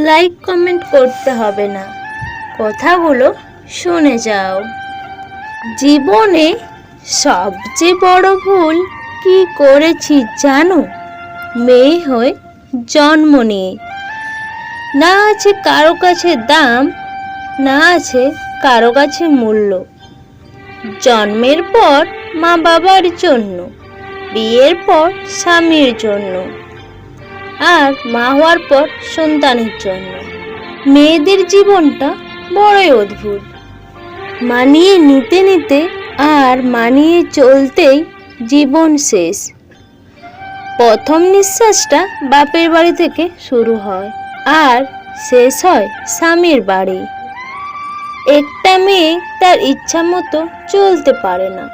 Like comment করতে হবে না, কথাগুলো শুনে যাও। জীবনে সবচেয়ে বড় ভুল কি করেছি জানো? মেয়ে হয়ে জন্ম নিয়ে। না আছে কারো কাছে দাম, না আছে কারো কাছে মূল্য। জন্মের পর মা বাবার জন্য, বিয়ের পর স্বামীর জন্য, আর মা হওয়ার পর সন্তানের জন্য। মেয়েদের জীবনটা বড়ই অদ্ভুত। মানিয়ে নিতে নিতে আর মানিয়ে চলতেই জীবন শেষ। প্রথম নিঃশ্বাসটা বাপের বাড়ি থেকে শুরু হয় আর শেষ হয় স্বামীর বাড়ি। একটা মেয়ে তার ইচ্ছা মতো চলতে পারে না,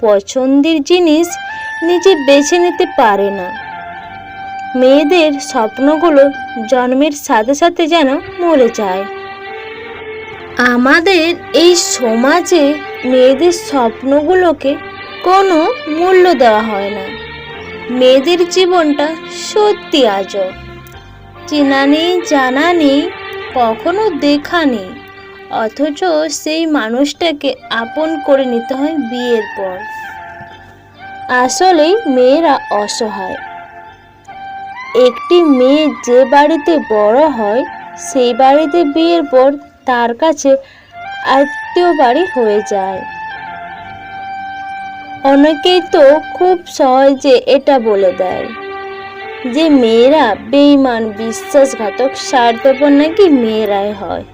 পছন্দের জিনিস নিজে বেছে নিতে পারে না। মেয়েদের স্বপ্নগুলো জন্মের সাথে সাথে যেন মরে যায়। আমাদের এই সমাজে মেয়েদের স্বপ্নগুলোকে কোনো মূল্য দেওয়া হয় না। মেয়েদের জীবনটা সত্যি আজব। চেনা নেই, জানা নেই, কখনো দেখা নেই, অথচ সেই মানুষটাকে আপন করে নিতে হয় বিয়ের পর। আসলেই মেয়েরা অসহায়। একটি মেয়ে যে বাড়িতে বড় হয় সেই বাড়িতে বিয়ের পর তার কাছে আত্মীয় বাড়ি হয়ে যায়। অনেকেই তো খুব সহজে এটা বলে দেয় যে মেয়েরা বেঈমান, বিশ্বাসঘাতক, স্বার্থপর নাকি মেয়েরাই হয়।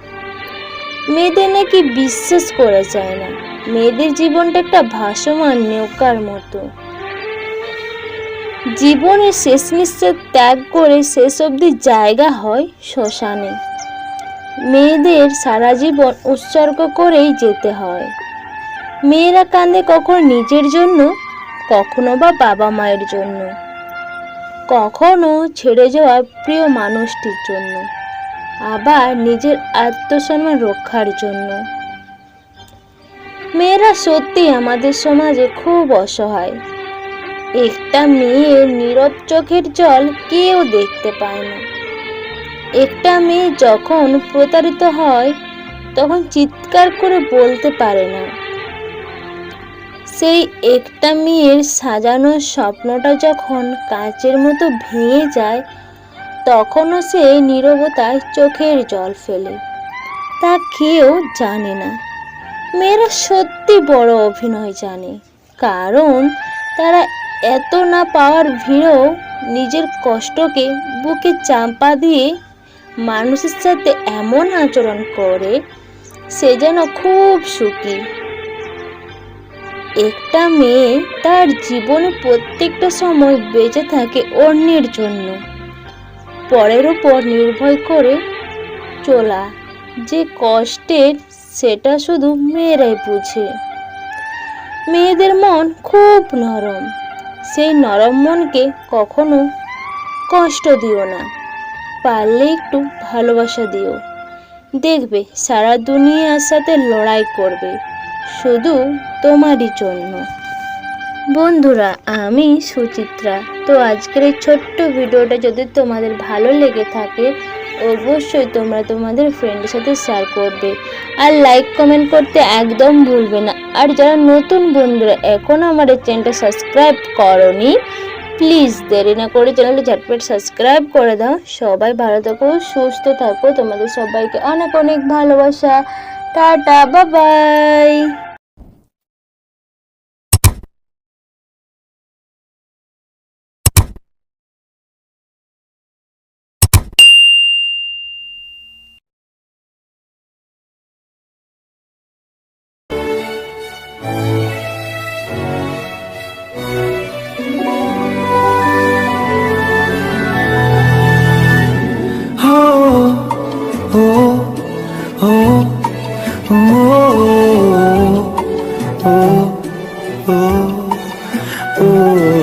মেয়েদের নাকি বিশ্বাস করা যায় না। মেয়েদের জীবনটা একটা ভাসমান নৌকার মতো। জীবনের শেষ নিঃশ্বাস ত্যাগ করে শেষ অবধি জায়গা হয় শ্মশানে। মেয়েদের সারা জীবন উৎসর্গ করেই যেতে হয়। মেয়েরা কাঁদে কখনো নিজের জন্য, কখনো বা বাবা মায়ের জন্য, কখনো ছেড়ে যাওয়া প্রিয় মানুষটির জন্য, আবার নিজের আত্মসম্মান রক্ষার জন্য। মেয়েরা সত্যি আমাদের সমাজে খুব অসহায়। একটা মেয়ের নীরব চোখের জল কেউ দেখতে পায় না। একটা মেয়ে যখন প্রতারিত হয় তখন চিৎকার করে বলতে পারে না। সেই একটা মেয়ের সাজানো স্বপ্নটা যখন কাঁচের মতো ভেঙে যায় তখনও সে নীরবতায় চোখের জল ফেলে। তা কেউ জানে না। মেয়েরা সত্যি বড় অভিনয় জানে, কারণ তারা এত না পাওয়ার ভিড়েও নিজের কষ্টকে বুকে চাপা দিয়ে মানুষের সাথে এমন আচরণ করে সে যেন খুব সুখী। একটা মেয়ে তার জীবনে প্রত্যেকটা সময় বেঁচে থাকে অন্যের জন্য। পরের উপর নির্ভর করে চলা যে কষ্টের, সেটা শুধু মেয়েরাই বুঝে। মেয়েদের মন খুব নরম। সেই নরম মনকে কখনো কষ্ট দিও না, পারলে একটু ভালোবাসা দিও। দেখবে সারা দুনিয়ার সাথে লড়াই করবে শুধু তোমারই জন্য। বন্ধুরা, আমি সুচিত্রা। তো আজকের এই ছোট্ট ভিডিওটা যদি তোমাদের ভালো লেগে থাকে অবশ্যই তোমরা তোমাদের ফ্রেন্ডের সাথে শেয়ার করবে আর লাইক কমেন্ট করতে একদম ভুলবে না। আর যারা নতুন বন্ধুরা এখনো আমার এই চ্যানেলটা সাবস্ক্রাইব করোনি, প্লিজ দেরি না করে চ্যানেলটা ঝটপট সাবস্ক্রাইব করে দাও। সবাই ভালো থাকো, সুস্থ থাকো। তোমাদের সবাইকে অনেক অনেক ভালোবাসা। Tata, bye bye. oh, oh, oh, oh. ও ও ও